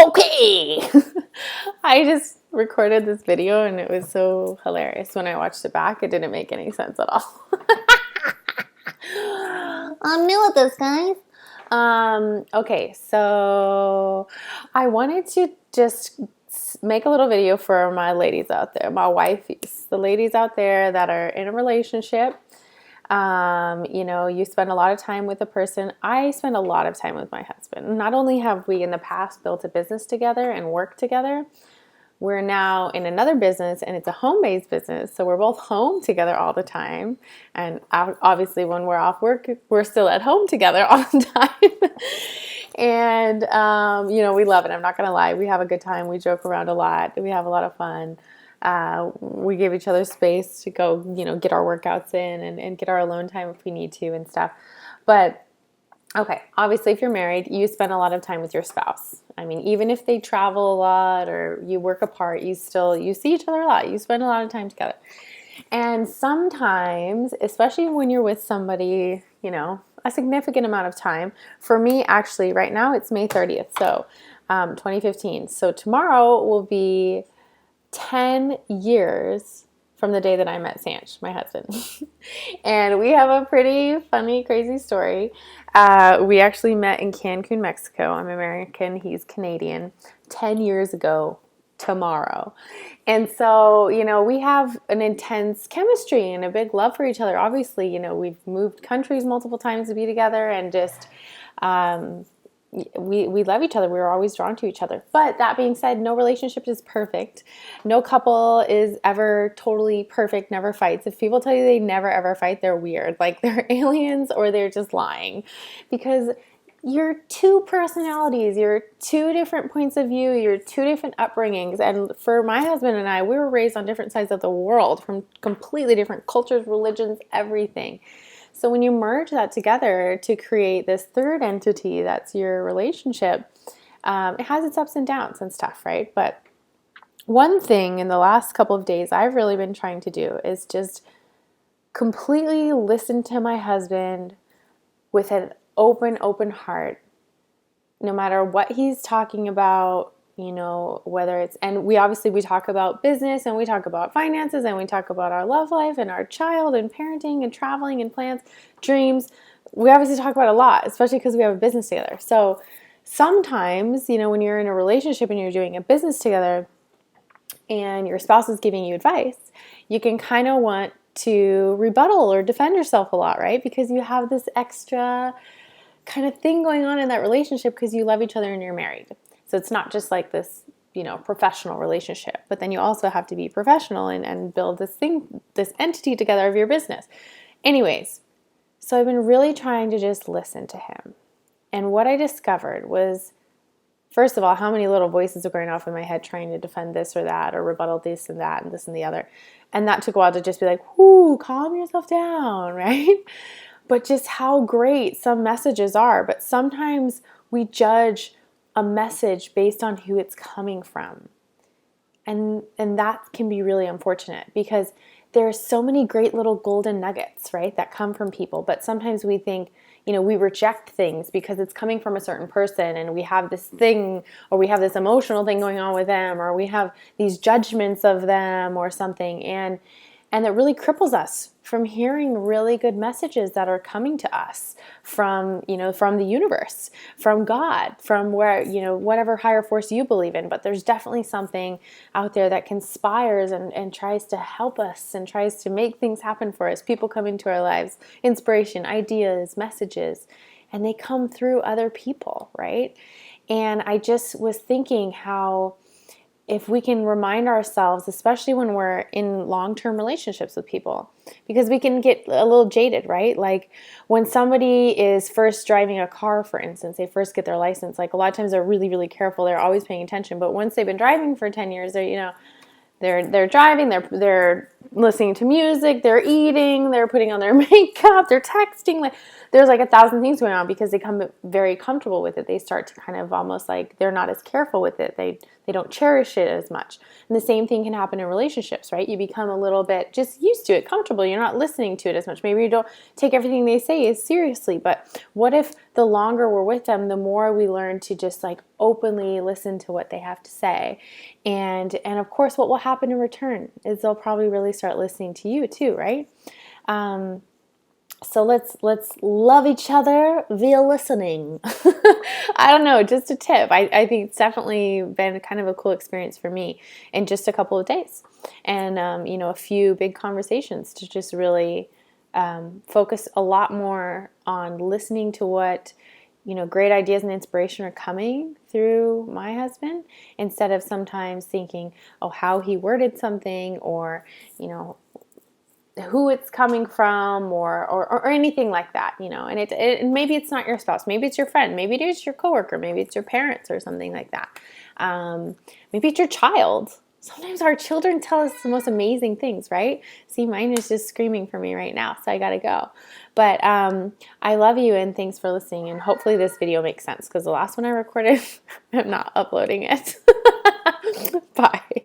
Okay. I just recorded this video and it was so hilarious. When I watched it back, it didn't make any sense at all. I'm new at this, guys. Okay, so I wanted to just make a little video for my ladies out there, my wifeys, the ladies out there that are in a relationship. You spend a lot of time with a person. I spend a lot of time with my husband. Not only have we in the past built a business together and worked together, we're now in another business and it's a home-based business. So we're both home together all the time. And obviously when we're off work, we're still at home together all the time. And, we love it. I'm not going to lie. We have a good time. We joke around a lot. We have a lot of fun. We give each other space to go, get our workouts in and get our alone time if we need to and stuff. But okay, obviously if you're married, you spend a lot of time with your spouse. I mean, even if they travel a lot or you work apart, you see each other a lot. You spend a lot of time together. And sometimes, especially when you're with somebody, a significant amount of time. For me, actually, right now it's May 30th, so 2015. So tomorrow will be 10 years from the day that I met Sanch, my husband. And we have a pretty funny, crazy story. We actually met in Cancun, Mexico. I'm American, he's Canadian, 10 years ago tomorrow. And so, we have an intense chemistry and a big love for each other. Obviously, we've moved countries multiple times to be together and just we love each other. We were always drawn to each other. But that being said, no relationship is perfect. No couple is ever totally perfect, never fights. If people tell you they never ever fight, they're weird. Like they're aliens or they're just lying. Because you're two personalities, you're two different points of view, you're two different upbringings. And for my husband and I, we were raised on different sides of the world from completely different cultures, religions, everything. So when you merge that together to create this third entity that's your relationship, it has its ups and downs and stuff, right? But one thing in the last couple of days I've really been trying to do is just completely listen to my husband with an open heart, no matter what he's talking about, whether it's, and we talk about business and we talk about finances and we talk about our love life and our child and parenting and traveling and plans, dreams. We obviously talk about a lot, especially because we have a business together. So sometimes, when you're in a relationship and you're doing a business together and your spouse is giving you advice, you can kind of want to rebuttal or defend yourself a lot, right? Because you have this extra kind of thing going on in that relationship because you love each other and you're married. So it's not just like this, professional relationship, but then you also have to be professional and build this entity together of your business. Anyways, so I've been really trying to just listen to him. And what I discovered was, first of all, how many little voices are going off in my head trying to defend this or that or rebuttal this and that and this and the other. And that took a while to just be like, whoo, calm yourself down, right? But just how great some messages are. But sometimes we judge a message based on who it's coming from. And that can be really unfortunate because there are so many great little golden nuggets, right, that come from people. But sometimes we think, we reject things because it's coming from a certain person and we have this thing or we have this emotional thing going on with them or we have these judgments of them or something. And that really cripples us from hearing really good messages that are coming to us from the universe, from God, from where, whatever higher force you believe in. But there's definitely something out there that conspires and tries to help us and tries to make things happen for us. People come into our lives, inspiration, ideas, messages, and they come through other people, right? And I just was thinking how if we can remind ourselves, especially when we're in long-term relationships with people, because we can get a little jaded, right? Like when somebody is first driving a car, for instance, they first get their license, like a lot of times they're really, really careful. They're always paying attention. But once they've been driving for 10 years, they're driving, they're listening to music, they're eating, they're putting on their makeup, they're texting. Like there's like 1,000 things going on because they become very comfortable with it. They start to kind of almost like they're not as careful with it. They don't cherish it as much. And the same thing can happen in relationships, right? You become a little bit just used to it, comfortable. You're not listening to it as much. Maybe you don't take everything they say as seriously. But what if the longer we're with them, the more we learn to just like openly listen to what they have to say? And of course, what will happen in return is they'll probably really start listening to you too, right? So let's love each other via listening. I don't know, just a tip. I think it's definitely been kind of a cool experience for me in just a couple of days. And, a few big conversations to just really focus a lot more on listening to what, great ideas and inspiration are coming through my husband instead of sometimes thinking, oh, how he worded something or, who it's coming from or anything like that, and it maybe it's not your spouse, maybe it's your friend, maybe it is your coworker, maybe it's your parents or something like that. Maybe it's your child. Sometimes our children tell us the most amazing things, right? See, mine is just screaming for me right now, so I gotta go. But I love you and thanks for listening, and hopefully this video makes sense because the last one I recorded, I'm not uploading it.